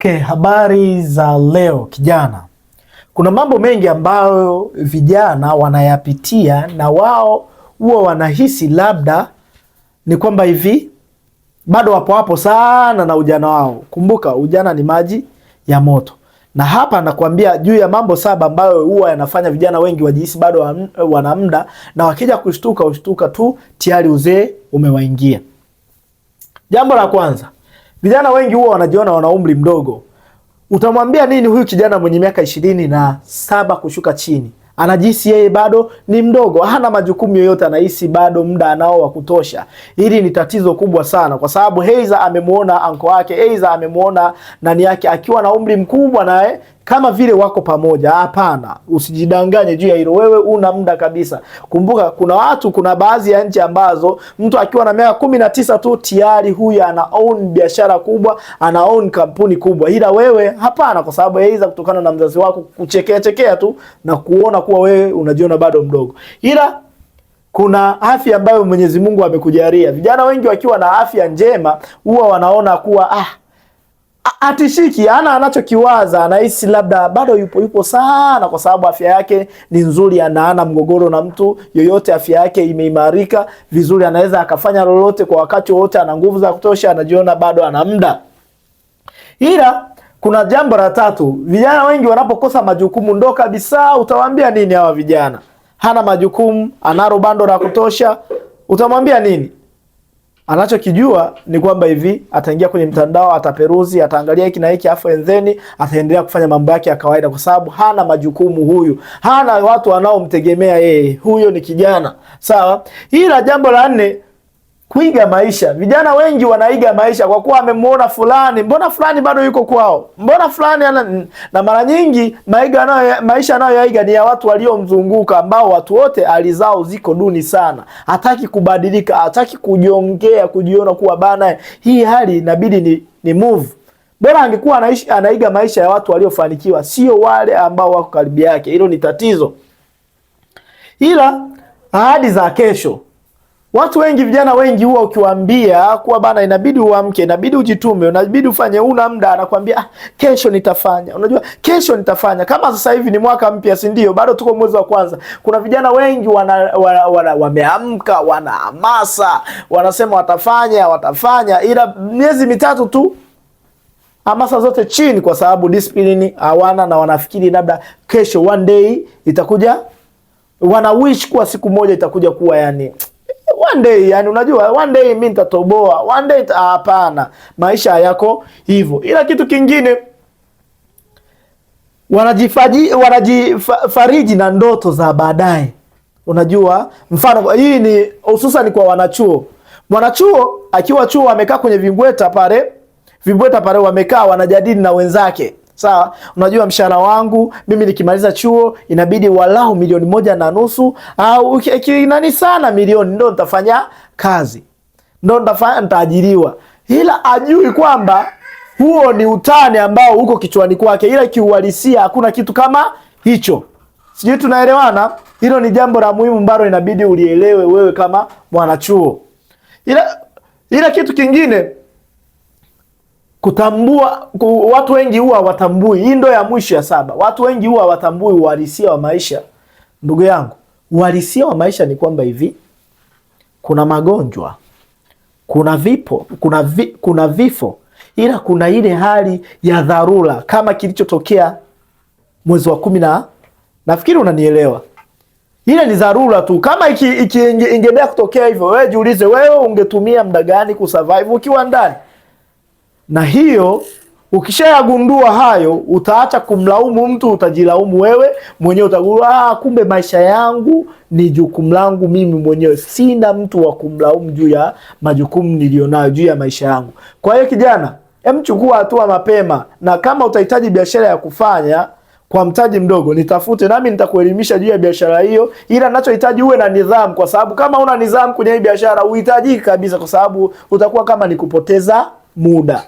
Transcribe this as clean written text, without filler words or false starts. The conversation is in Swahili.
Okay, habari za leo kijana. Kuna mambo mengi ambayo vijana wanayapitia na wao huwa wanahisi labda ni kwamba hivi bado wapo hapo sana na ujana wao. Kumbuka ujana ni maji ya moto. Na hapa nakwambia juu ya mambo 7 ambayo huwa yanafanya vijana wengi wajihisi bado wana muda, na wakija kushtuka tu tayari uzee umewaingia. Jambo la kwanza, vijana wengi huwa wanajiona wana umri mdogo. Utamwambia nini huyu kijana mwenye miaka 27 kushuka chini? Anajihisi yeye bado ni mdogo, hana majukumu yoyote, anahisi bado muda anao wa kutosha. Hili ni tatizo kubwa sana, kwa sababu Heiza amemuona anko wake, Heiza amemuona nani yake akiwa na umri mkubwa naye kama vile wako pamoja. Hapana, usijidanganye juu ya hilo. Wewe una muda kabisa. Kumbuka kuna baadhi ya nchi ambazo mtu akiwa na miaka 19 tu tayari huyu ana own biashara kubwa, ana own kampuni kubwa. Ila wewe hapana, kwa sababu Heiza kutokana na mzazi wako kuchekea tu na kuona kuwa wewe unajiona bado mdogo. Ila kuna afya ambayo Mwenyezi Mungu amekujalia. Vijana wengi wakiwa na afya njema huwa wanaona kuwa atishiki, hana anachokiwaza, anahisi labda bado yupo sana, kwa sababu afya yake ni nzuri, hana mgogoro na mtu yoyote, afya yake imeimarika vizuri, anaweza akafanya lolote kwa wakati wote, ana nguvu za kutosha, anajiona bado ana muda. Ila kuna jambo la tatu, vijana wengi wanapokosa majukumu ndo kabisa. Utawaambia nini hawa vijana? Hana majukumu, analo bando la kutosha, utamwambia nini? Anachokijua ni kwamba hivi ataingia kwenye mtandao, ataperuzi, ataangalia hiki na hiki, afu then ataendelea kufanya mambo yake ya kawaida, kwa sababu hana majukumu huyu, hana watu wanaomtegemea yeye. Huyo ni kijana, sawa? Ila jambo la 4, kuiga maisha. Vijana wengi wanaiga maisha kwa kuwa amemuona fulani, mbona fulani bado yuko kwao, mbona fulani na mara nyingi maisha anayoiga ni ya watu waliomzunguka, ambao watu wote hali zao ziko duni sana. Hataki kubadilika, hataki kujiongea, kujiona kuwa bana hii hali inabidi ni move. Bora angekuwa anaiga maisha ya watu waliofanikiwa, sio wale ambao wako karibu yake. Hilo ni tatizo. Ila ahadi za kesho, watu wengi, vijana wengi huwa ukiwaambia kuwa bana inabidi uamke, inabidi ujitume, inabidi ufanye, una muda, anakuambia kesho nitafanya. Unajua kesho nitafanya. Kama sasa hivi ni mwaka mpya, si ndio? Bado tuko mwezi wa kwanza. Kuna vijana wengi wameamka, wana hamasa, wanasema watafanya, ila miezi mitatu tu hamasa zote chini, kwa sababu discipline hawana, na wanafikiri labda kesho one day itakuja, wana wish kuwa siku moja itakuja kuwa one day, unajua one day mimi nitatoboa, one day hapana. Maisha yako hivyo. Ila kitu kingine, wanajifariji na ndoto za baadaye. Unajua, mfano hii ni hususan kwa wanachuo. Mwanachuo akiwa chuo amekaa kwenye vimbweta pale wamekaa wanajadili na wenzake. Sawa, unajua mshahara wangu mimi nikimaliza chuo inabidi walau 1.5 milioni, au nani sana milioni, ndo nitafanya kazi, ndo nitaajiriwa. Ila ajui kwamba huo ni utani ambao uko kichwani kwake, ila kiuhalisia hakuna kitu kama hicho. Sijui tunaelewana? Hilo ni jambo la muhimu ambalo inabidi ulielewe wewe kama mwanachuo. Ila kitu kingine, kutambua. Watu wengi huwa watambui, hii ndo ya mwisho ya 7. Watu wengi huwa watambui uhalisia wa maisha. Ndugu yangu, uhalisia wa maisha ni kwamba hivi kuna magonjwa, kuna vifo, ila kuna ile hali ya dharura kama kilichotokea mwezi wa 10, nafikiri unanielewa. Ile ni dharura tu. Kama ingeendelea kutokea hivyo, wewe jiulize, wewe ungetumia muda gani kusurvive ukiwa ndani? Na hiyo ukishayagundua hayo, utaacha kumlaumu mtu, utajilaumu wewe mwenyewe. Utagundua kumbe maisha yangu ni jukumu langu mimi mwenyewe, sina mtu wa kumlaumu juu ya majukumu nilionayo juu ya maisha yangu. Kwa hiyo kijana, chukua hatua mapema, na kama utahitaji biashara ya kufanya kwa mtaji mdogo, nitafute nami nitakuelimisha juu ya biashara hiyo. Ila ninachohitaji uwe na nidhamu, kwa sababu kama una nidhamu kwenye hii biashara uhitaji kabisa, kwa sababu utakuwa kama ni kupoteza muda.